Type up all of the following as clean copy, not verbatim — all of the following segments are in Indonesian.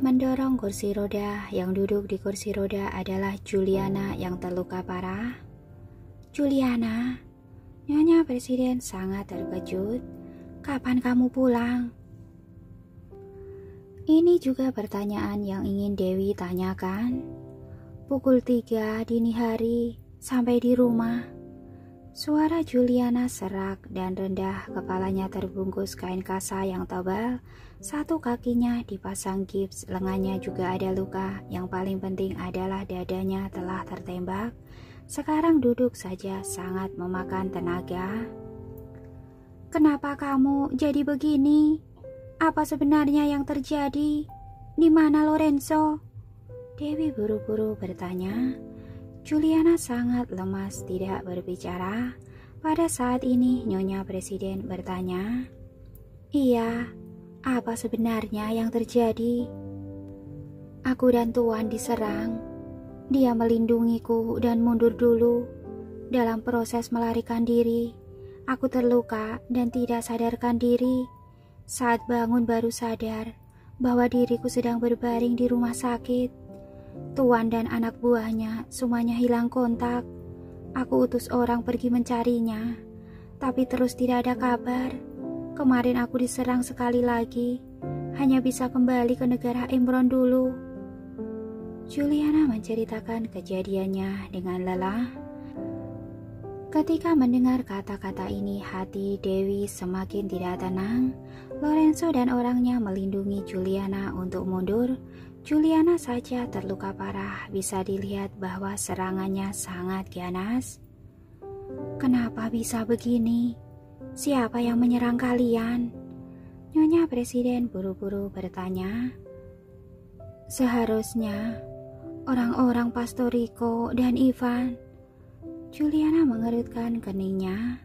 Sambil mendorong kursi roda, yang duduk di kursi roda adalah Juliana yang terluka parah. "Juliana," Nyonya Presiden sangat terkejut. "Kapan kamu pulang?" Ini juga pertanyaan yang ingin Dewi tanyakan. "Pukul 3 dini hari, sampai di rumah." Suara Juliana serak dan rendah, kepalanya terbungkus kain kasa yang tebal, satu kakinya dipasang gips, lengannya juga ada luka, yang paling penting adalah dadanya telah tertembak. Sekarang duduk saja sangat memakan tenaga. "Kenapa kamu jadi begini? Apa sebenarnya yang terjadi? Di mana Lorenzo?" Dewi buru-buru bertanya. Juliana sangat lemas, tidak berbicara. Pada saat ini Nyonya Presiden bertanya, "Iya, apa sebenarnya yang terjadi?" "Aku dan Tuan diserang. Dia melindungiku dan mundur dulu. Dalam proses melarikan diri, aku terluka dan tidak sadarkan diri. Saat bangun baru sadar bahwa diriku sedang berbaring di rumah sakit. Tuan dan anak buahnya semuanya hilang kontak. Aku utus orang pergi mencarinya, tapi terus tidak ada kabar. Kemarin aku diserang sekali lagi, hanya bisa kembali ke negara Imron dulu." Juliana menceritakan kejadiannya dengan lelah. Ketika mendengar kata-kata ini, hati Dewi semakin tidak tenang. Lorenzo dan orangnya melindungi Juliana untuk mundur. Juliana saja terluka parah, bisa dilihat bahwa serangannya sangat ganas. "Kenapa bisa begini? Siapa yang menyerang kalian?" Nyonya Presiden buru-buru bertanya. "Seharusnya orang-orang Pastorico dan Ivan." Juliana mengerutkan keningnya.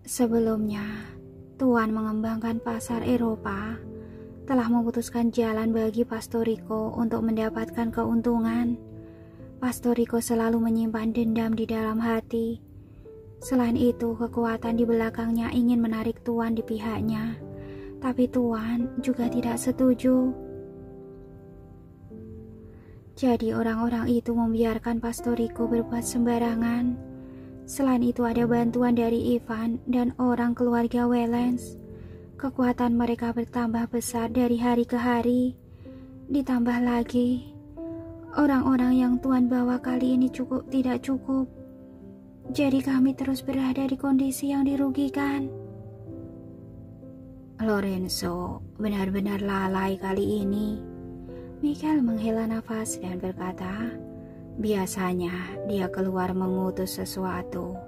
"Sebelumnya, Tuan mengembangkan pasar Eropa, telah memutuskan jalan bagi Pastorico untuk mendapatkan keuntungan. Pastorico selalu menyimpan dendam di dalam hati. Selain itu, kekuatan di belakangnya ingin menarik Tuan di pihaknya, tapi Tuan juga tidak setuju. Jadi orang-orang itu membiarkan Pastorico berbuat sembarangan. Selain itu ada bantuan dari Ivan dan orang keluarga Wellens. Kekuatan mereka bertambah besar dari hari ke hari. Ditambah lagi, orang-orang yang Tuan bawa kali ini tidak cukup. Jadi kami terus berada di kondisi yang dirugikan." "Lorenzo benar-benar lalai kali ini." Michael menghela nafas dan berkata, "Biasanya dia keluar mengutus sesuatu,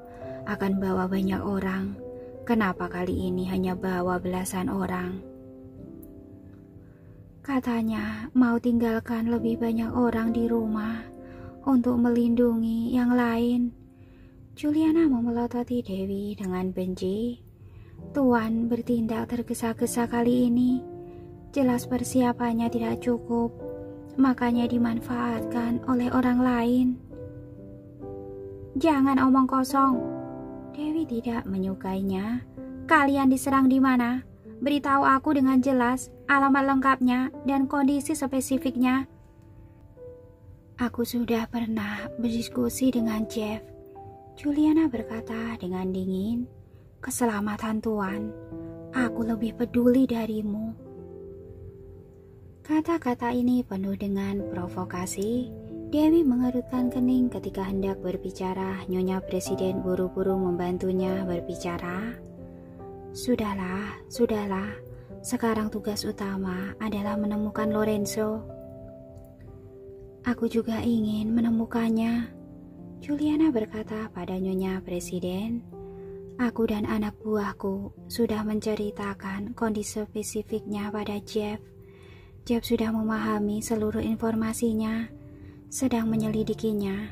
akan bawa banyak orang. Kenapa kali ini hanya bawa belasan orang?" "Katanya mau tinggalkan lebih banyak orang di rumah untuk melindungi yang lain." Juliana memelototi Dewi dengan benci. "Tuan bertindak tergesa-gesa kali ini. Jelas persiapannya tidak cukup, makanya dimanfaatkan oleh orang lain." "Jangan omong kosong." Dewi tidak menyukainya. "Kalian diserang di mana? Beritahu aku dengan jelas alamat lengkapnya dan kondisi spesifiknya." "Aku sudah pernah berdiskusi dengan Jeff." Juliana berkata dengan dingin. "Keselamatan Tuan, aku lebih peduli darimu." Kata-kata ini penuh dengan provokasi. Dewi mengerutkan kening ketika hendak berbicara. Nyonya Presiden buru-buru membantunya berbicara. Sudahlah. Sekarang tugas utama adalah menemukan Lorenzo." "Aku juga ingin menemukannya." Juliana berkata pada Nyonya Presiden. "Aku dan anak buahku sudah menceritakan kondisi spesifiknya pada Jeff. Jeff sudah memahami seluruh informasinya, sedang menyelidikinya."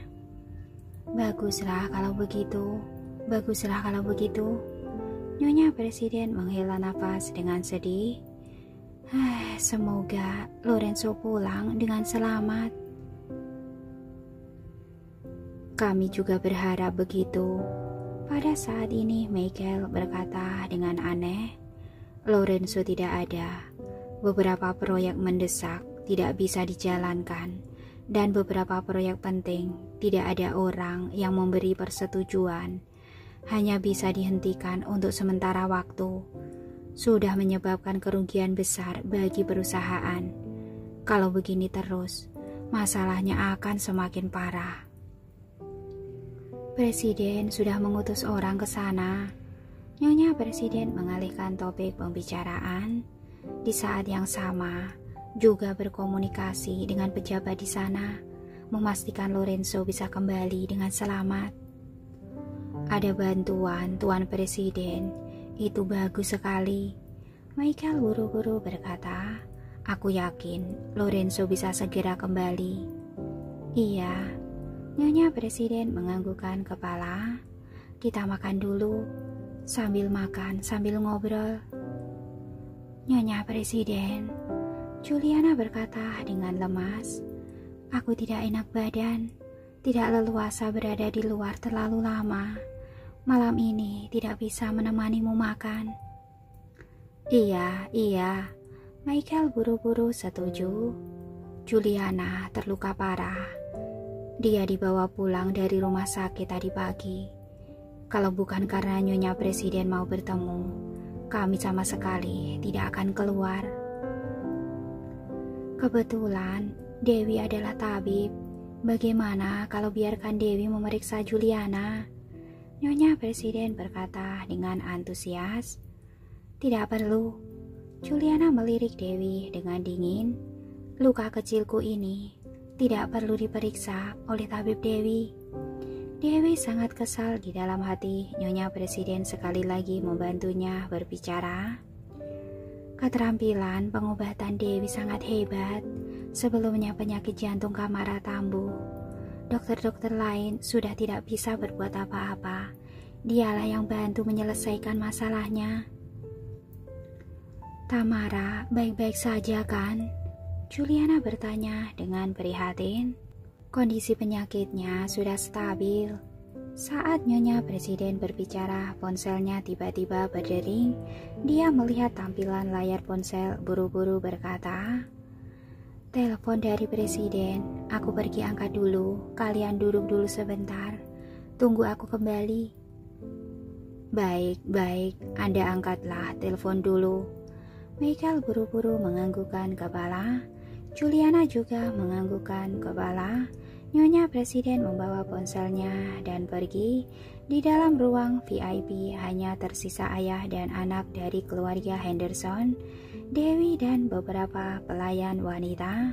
Baguslah kalau begitu." Nyonya Presiden menghela nafas dengan sedih. "Semoga Lorenzo pulang dengan selamat." "Kami juga berharap begitu." Pada saat ini Michael berkata dengan aneh, "Lorenzo tidak ada. Beberapa proyek mendesak tidak bisa dijalankan, dan beberapa proyek penting tidak ada orang yang memberi persetujuan, hanya bisa dihentikan untuk sementara waktu, sudah menyebabkan kerugian besar bagi perusahaan. Kalau begini terus, masalahnya akan semakin parah. Presiden sudah mengutus orang ke sana. Nyonya Presiden mengalihkan topik pembicaraan. Di saat yang sama, juga berkomunikasi dengan pejabat di sana, memastikan Lorenzo bisa kembali dengan selamat. Ada bantuan Tuan Presiden, itu bagus sekali. Michael buru-buru berkata, aku yakin Lorenzo bisa segera kembali. Iya, Nyonya Presiden menganggukkan kepala. Kita makan dulu, sambil makan sambil ngobrol. Nyonya Presiden, Juliana berkata dengan lemas, aku tidak enak badan, tidak leluasa berada di luar terlalu lama. Malam ini tidak bisa menemanimu makan. Iya, Michael buru-buru setuju. Juliana terluka parah. Dia dibawa pulang dari rumah sakit tadi pagi. Kalau bukan karena Nyonya Presiden mau bertemu, kami sama sekali tidak akan keluar. Kebetulan Dewi adalah tabib. Bagaimana kalau biarkan Dewi memeriksa Juliana? Nyonya Presiden berkata dengan antusias. Tidak perlu. Juliana melirik Dewi dengan dingin. Luka kecilku ini tidak perlu diperiksa oleh tabib Dewi. Dewi sangat kesal di dalam hati. Nyonya Presiden sekali lagi membantunya berbicara. Keterampilan pengobatan Dewi sangat hebat. Sebelumnya penyakit jantung kamara tambuh. Dokter-dokter lain sudah tidak bisa berbuat apa-apa. Dialah yang bantu menyelesaikan masalahnya. Tamara baik-baik saja kan? Juliana bertanya dengan prihatin. Kondisi penyakitnya sudah stabil. Saat Nyonya Presiden berbicara, ponselnya tiba-tiba berdering. Dia melihat tampilan layar ponsel, buru-buru berkata, telepon dari Presiden, aku pergi angkat dulu, kalian duduk dulu sebentar, tunggu aku kembali. Baik, Anda angkatlah telepon dulu. Michael buru-buru menganggukkan kepala, Juliana juga menganggukkan kepala. Nyonya Presiden membawa ponselnya dan pergi. Di dalam ruang VIP hanya tersisa ayah dan anak dari keluarga Henderson, Dewi dan beberapa pelayan wanita.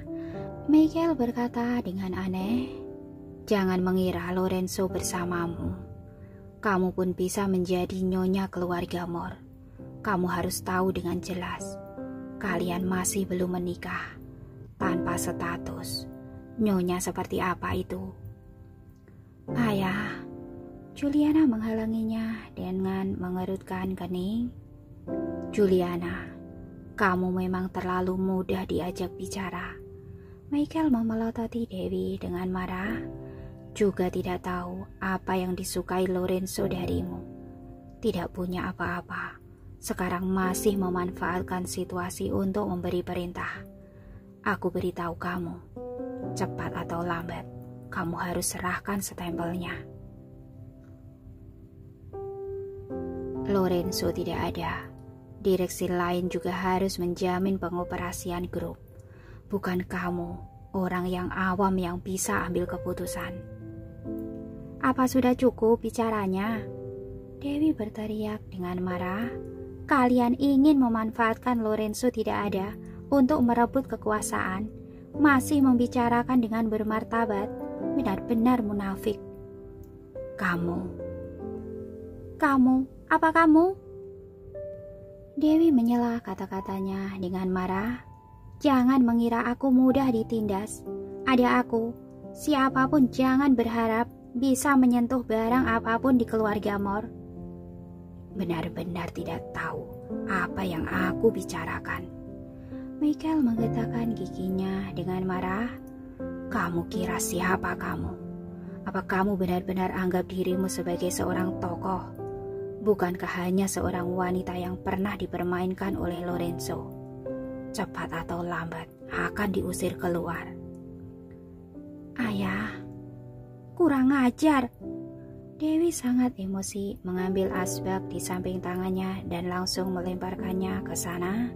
Michael berkata dengan aneh, jangan mengira Lorenzo bersamamu. Kamu pun bisa menjadi nyonya keluarga Moore. Kamu harus tahu dengan jelas, kalian masih belum menikah, tanpa status. Nyonya seperti apa itu? Ayah, Juliana menghalanginya dengan mengerutkan kening. Juliana, kamu memang terlalu mudah diajak bicara. Michael memelototi Dewi dengan marah. Juga tidak tahu apa yang disukai Lorenzo darimu. Tidak punya apa-apa. Sekarang masih memanfaatkan situasi untuk memberi perintah. Aku beritahu kamu, cepat atau lambat, kamu harus serahkan stempelnya. Lorenzo tidak ada. Direksi lain juga harus menjamin pengoperasian grup. Bukan kamu, orang yang awam yang bisa ambil keputusan. Apa sudah cukup bicaranya? Dewi berteriak dengan marah. Kalian ingin memanfaatkan Lorenzo tidak ada untuk merebut kekuasaan. Masih membicarakan dengan bermartabat. Benar-benar munafik. Kamu, apa kamu? Dewi menyela kata-katanya dengan marah. Jangan mengira aku mudah ditindas. Ada aku. Siapapun jangan berharap bisa menyentuh barang apapun di keluarga Moore. Benar-benar tidak tahu apa yang aku bicarakan. Michael menggetakkan giginya dengan marah. Kamu kira siapa kamu? Apa kamu benar-benar anggap dirimu sebagai seorang tokoh? Bukankah hanya seorang wanita yang pernah dipermainkan oleh Lorenzo? Cepat atau lambat, akan diusir keluar. Ayah, kurang ajar. Dewi sangat emosi mengambil asbak di samping tangannya dan langsung melemparkannya ke sana.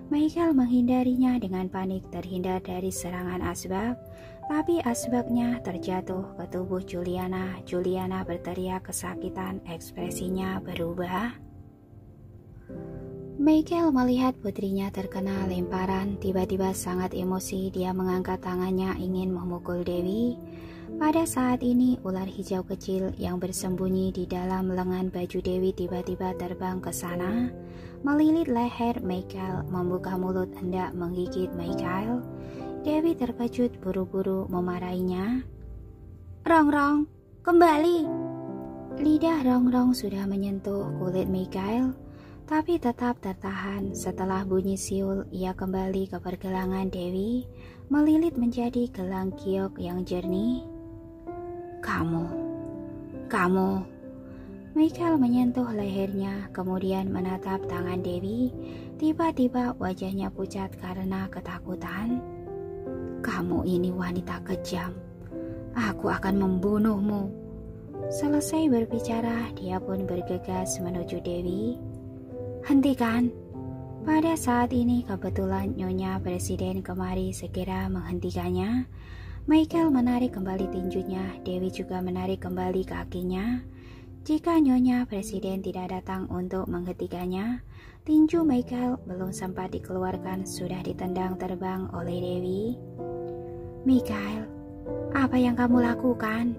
Michael menghindarinya dengan panik terhindar dari serangan asbak, tapi asbaknya terjatuh ke tubuh Juliana. Juliana berteriak kesakitan, ekspresinya berubah. Michael melihat putrinya terkena lemparan, tiba-tiba sangat emosi. Dia mengangkat tangannya ingin memukul Dewi. Pada saat ini ular hijau kecil yang bersembunyi di dalam lengan baju Dewi tiba-tiba terbang ke sana, melilit leher Michael, membuka mulut hendak menggigit Michael. Dewi terkejut buru-buru memarahinya. Rongrong, kembali. Lidah Rongrong sudah menyentuh kulit Michael, tapi tetap tertahan. Setelah bunyi siul, ia kembali ke pergelangan Dewi, melilit menjadi gelang giok yang jernih. Kamu. Michael menyentuh lehernya, kemudian menatap tangan Dewi. Tiba-tiba wajahnya pucat karena ketakutan. Kamu ini wanita kejam. Aku akan membunuhmu. Selesai berbicara, dia pun bergegas menuju Dewi. Hentikan. Pada saat ini kebetulan Nyonya Presiden kemari segera menghentikannya. Michael menarik kembali tinjunya, Dewi juga menarik kembali kakinya. Jika Nyonya Presiden tidak datang untuk menghentikannya, tinju Michael belum sempat dikeluarkan sudah ditendang terbang oleh Dewi. Michael, apa yang kamu lakukan?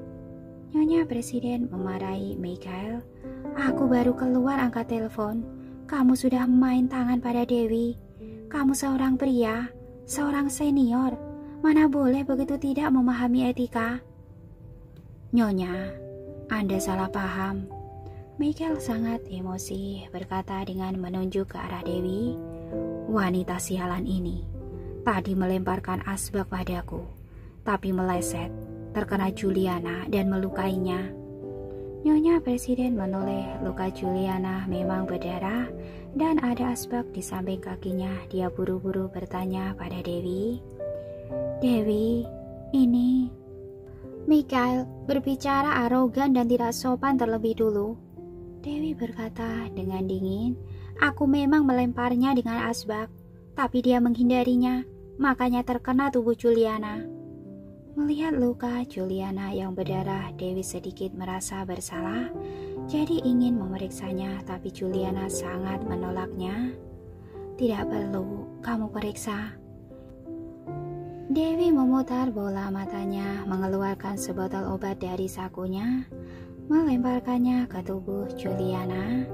Nyonya Presiden memarahi Michael. Aku baru keluar angkat telepon. Kamu sudah main tangan pada Dewi. Kamu seorang pria, seorang senior. Mana boleh begitu tidak memahami etika. Nyonya, Anda salah paham. Michael sangat emosi berkata dengan menunjuk ke arah Dewi. Wanita sialan ini tadi melemparkan asbak padaku, tapi meleset, terkena Juliana dan melukainya. Nyonya Presiden menoleh, luka Juliana memang berdarah dan ada asbak di samping kakinya. Dia buru-buru bertanya pada Dewi. Dewi, ini... Michael berbicara arogan dan tidak sopan terlebih dulu. Dewi berkata dengan dingin, aku memang melemparnya dengan asbak, tapi dia menghindarinya, makanya terkena tubuh Juliana. Melihat luka Juliana yang berdarah, Dewi sedikit merasa bersalah, jadi ingin memeriksanya, tapi Juliana sangat menolaknya. Tidak perlu kamu periksa. Dewi memutar bola matanya, mengeluarkan sebotol obat dari sakunya, melemparkannya ke tubuh Juliana.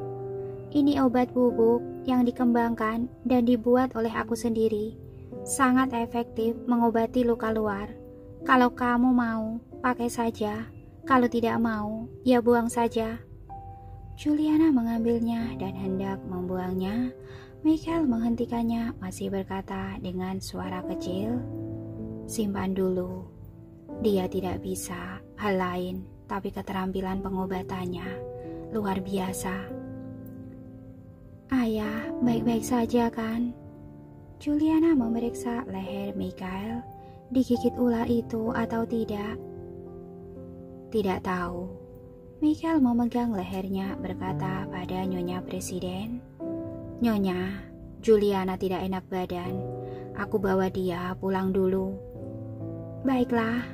Ini obat bubuk yang dikembangkan dan dibuat oleh aku sendiri. Sangat efektif mengobati luka luar. Kalau kamu mau, pakai saja. Kalau tidak mau, ya buang saja. Juliana mengambilnya dan hendak membuangnya. Michael menghentikannya, masih berkata dengan suara kecil, simpan dulu. Dia tidak bisa hal lain, tapi keterampilan pengobatannya luar biasa. Ayah, baik-baik saja kan? Juliana memeriksa leher Michael. Digigit ular itu atau tidak? Tidak tahu. Michael memegang lehernya berkata pada Nyonya Presiden. Nyonya, Juliana tidak enak badan. Aku bawa dia pulang dulu. Baiklah.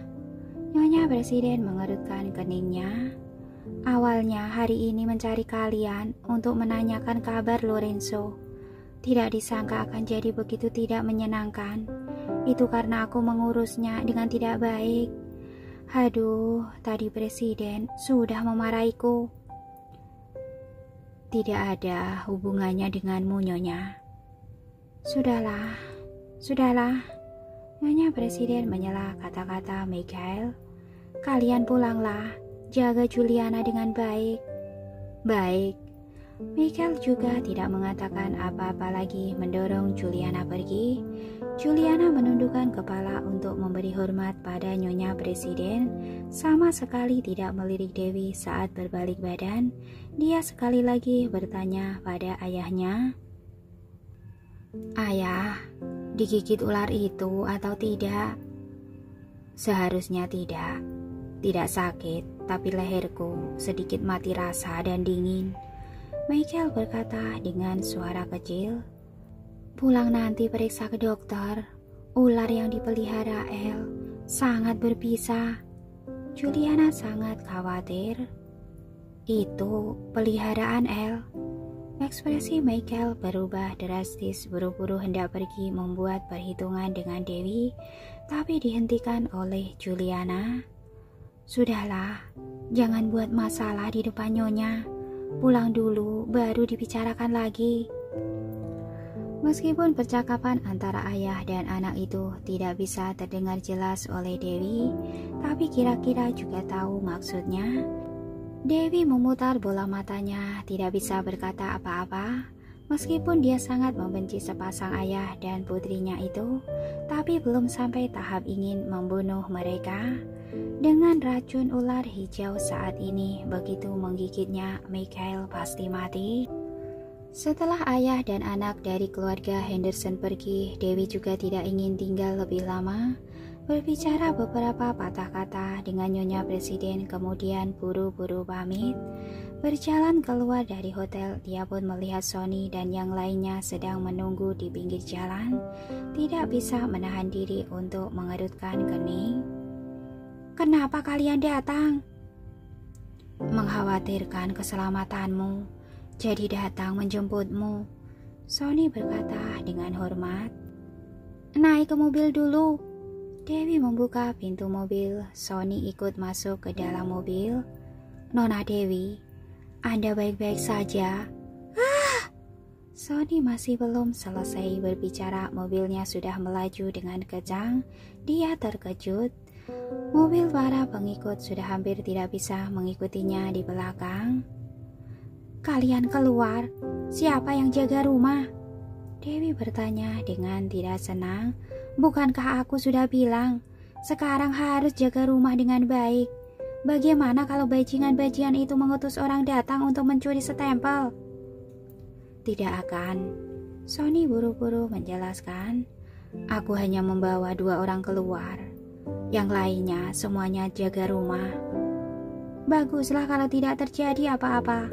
Nyonya Presiden mengerutkan keningnya. Awalnya hari ini mencari kalian untuk menanyakan kabar Lorenzo. Tidak disangka akan jadi begitu tidak menyenangkan. Itu karena aku mengurusnya dengan tidak baik. Aduh, tadi Presiden sudah memarahiku. Tidak ada hubungannya denganmu, Nyonya. Sudahlah. Nyonya Presiden menyela kata-kata Michael. Kalian pulanglah, jaga Juliana dengan baik. Baik. Michael juga tidak mengatakan apa-apa lagi, mendorong Juliana pergi. Juliana menundukkan kepala untuk memberi hormat pada Nyonya Presiden, sama sekali tidak melirik Dewi saat berbalik badan. Dia sekali lagi bertanya pada ayahnya, Ayah, digigit ular itu atau tidak? Seharusnya tidak. Tidak sakit, tapi leherku sedikit mati rasa dan dingin. Michael berkata dengan suara kecil. Pulang nanti periksa ke dokter. Ular yang dipelihara El sangat berbisa. Juliana sangat khawatir. Itu peliharaan El. Ekspresi Michael berubah drastis, buru-buru hendak pergi membuat perhitungan dengan Dewi, tapi dihentikan oleh Juliana. Sudahlah, jangan buat masalah di depan Nyonya. Pulang dulu, baru dibicarakan lagi. Meskipun percakapan antara ayah dan anak itu tidak bisa terdengar jelas oleh Dewi, tapi kira-kira juga tahu maksudnya. Dewi memutar bola matanya, tidak bisa berkata apa-apa. Meskipun dia sangat membenci sepasang ayah dan putrinya itu, tapi belum sampai tahap ingin membunuh mereka. Dengan racun ular hijau saat ini begitu menggigitnya, Michael pasti mati. Setelah ayah dan anak dari keluarga Henderson pergi, Dewi juga tidak ingin tinggal lebih lama. Berbicara beberapa patah kata dengan Nyonya Presiden, kemudian buru-buru pamit. Berjalan keluar dari hotel, dia pun melihat Sony dan yang lainnya sedang menunggu di pinggir jalan. Tidak bisa menahan diri untuk mengerutkan kening. Kenapa kalian datang? Mengkhawatirkan keselamatanmu, jadi datang menjemputmu, Sony berkata dengan hormat. Naik ke mobil dulu. Dewi membuka pintu mobil. Sony ikut masuk ke dalam mobil. Nona Dewi, Anda baik-baik saja? Sony masih belum selesai berbicara, mobilnya sudah melaju dengan kencang. Dia terkejut. Mobil para pengikut sudah hampir tidak bisa mengikutinya di belakang. Kalian keluar, siapa yang jaga rumah? Dewi bertanya dengan tidak senang. Bukankah aku sudah bilang, sekarang harus jaga rumah dengan baik? Bagaimana kalau bajingan-bajingan itu mengutus orang datang untuk mencuri stempel? Tidak akan. Sony buru-buru menjelaskan. Aku hanya membawa 2 orang keluar. Yang lainnya semuanya jaga rumah. Baguslah kalau tidak terjadi apa-apa.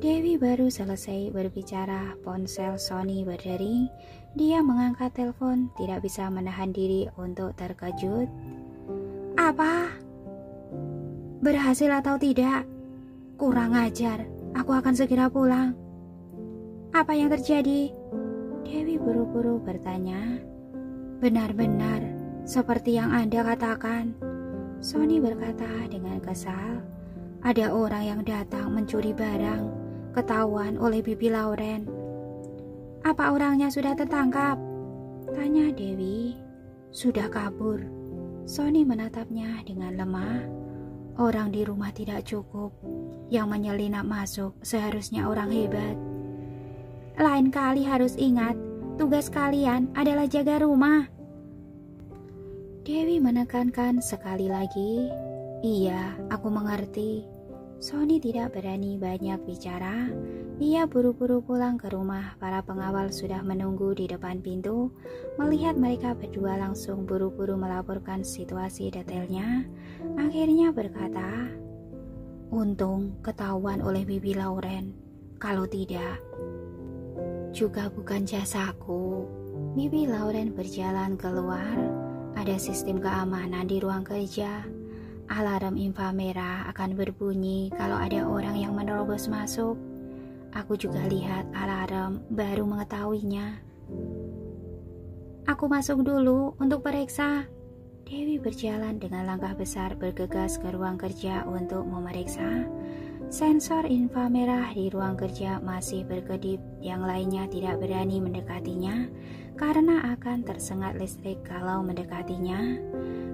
Dewi baru selesai berbicara, ponsel Sony berdering. Dia mengangkat telepon, tidak bisa menahan diri untuk terkejut. Apa? Berhasil atau tidak? Kurang ajar, aku akan segera pulang. Apa yang terjadi? Dewi buru-buru bertanya. Benar-benar, seperti yang Anda katakan. Sony berkata dengan kesal. Ada orang yang datang mencuri barang. Ketahuan oleh Bibi Lauren. Apa orangnya sudah tertangkap? Tanya Dewi. Sudah kabur. Sony menatapnya dengan lemah. Orang di rumah tidak cukup. Yang menyelinap masuk seharusnya orang hebat. Lain kali harus ingat, tugas kalian adalah jaga rumah. Dewi menekankan sekali lagi. Iya, aku mengerti. Sony tidak berani banyak bicara. Dia buru-buru pulang ke rumah. Para pengawal sudah menunggu di depan pintu. Melihat mereka berdua langsung buru-buru melaporkan situasi detailnya. Akhirnya berkata, untung ketahuan oleh Bibi Lauren. Kalau tidak, juga bukan jasaku. Bibi Lauren berjalan keluar. Ada sistem keamanan di ruang kerja. Alarm inframerah akan berbunyi kalau ada orang yang menerobos masuk. Aku juga lihat alarm, baru mengetahuinya. Aku masuk dulu untuk periksa. Dewi berjalan dengan langkah besar bergegas ke ruang kerja untuk memeriksa. Sensor inframerah di ruang kerja masih berkedip, yang lainnya tidak berani mendekatinya karena akan tersengat listrik kalau mendekatinya.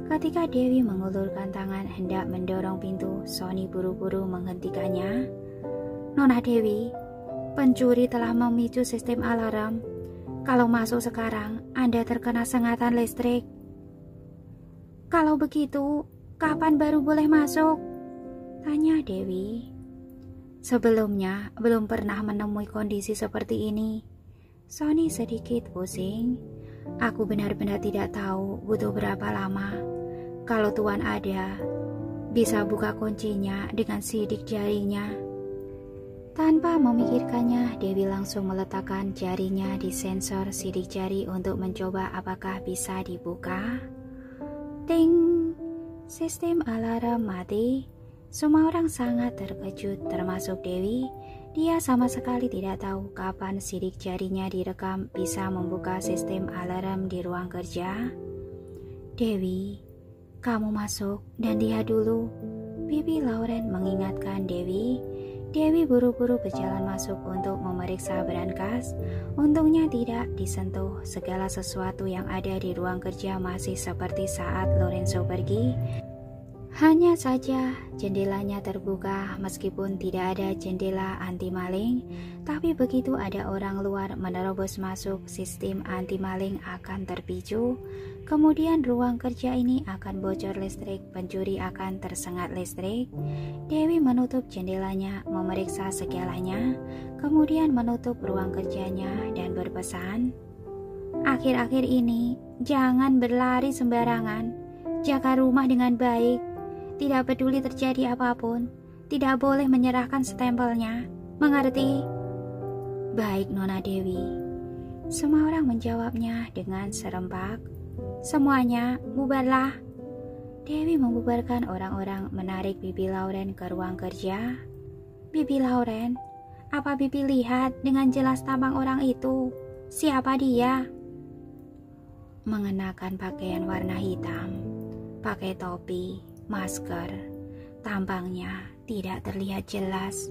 Ketika Dewi mengulurkan tangan hendak mendorong pintu, Sony buru-buru menghentikannya. Nona Dewi, pencuri telah memicu sistem alarm. Kalau masuk sekarang, Anda terkena sengatan listrik. Kalau begitu, kapan baru boleh masuk? Tanya Dewi. Sebelumnya, belum pernah menemui kondisi seperti ini. Sony sedikit pusing. Aku benar-benar tidak tahu butuh berapa lama. Kalau Tuan ada, bisa buka kuncinya dengan sidik jarinya. Tanpa memikirkannya, Dewi langsung meletakkan jarinya di sensor sidik jari untuk mencoba apakah bisa dibuka. Ting! Sistem alarm mati. Semua orang sangat terkejut, termasuk Dewi. Dia sama sekali tidak tahu kapan sidik jarinya direkam bisa membuka sistem alarm di ruang kerja. Dewi, kamu masuk dan lihat dulu. Bibi Lauren mengingatkan Dewi. Dewi buru-buru berjalan masuk untuk memeriksa berangkas. Untungnya tidak disentuh. Segala sesuatu yang ada di ruang kerja masih seperti saat Lorenzo pergi. Hanya saja jendelanya terbuka meskipun tidak ada jendela anti maling. Tapi begitu ada orang luar menerobos masuk, sistem anti maling akan terpicu. Kemudian ruang kerja ini akan bocor listrik, pencuri akan tersengat listrik. Dewi menutup jendelanya, memeriksa segalanya, kemudian menutup ruang kerjanya dan berpesan, "Akhir-akhir ini jangan berlari sembarangan, jaga rumah dengan baik. Tidak peduli terjadi apapun, tidak boleh menyerahkan stempelnya. Mengerti?" "Baik, Nona Dewi." Semua orang menjawabnya dengan serempak. "Semuanya, bubarlah." Dewi membubarkan orang-orang, menarik Bibi Lauren ke ruang kerja. "Bibi Lauren, apa Bibi lihat dengan jelas tampang orang itu? Siapa dia?" Mengenakan pakaian warna hitam, pakai topi, masker, tampangnya tidak terlihat jelas.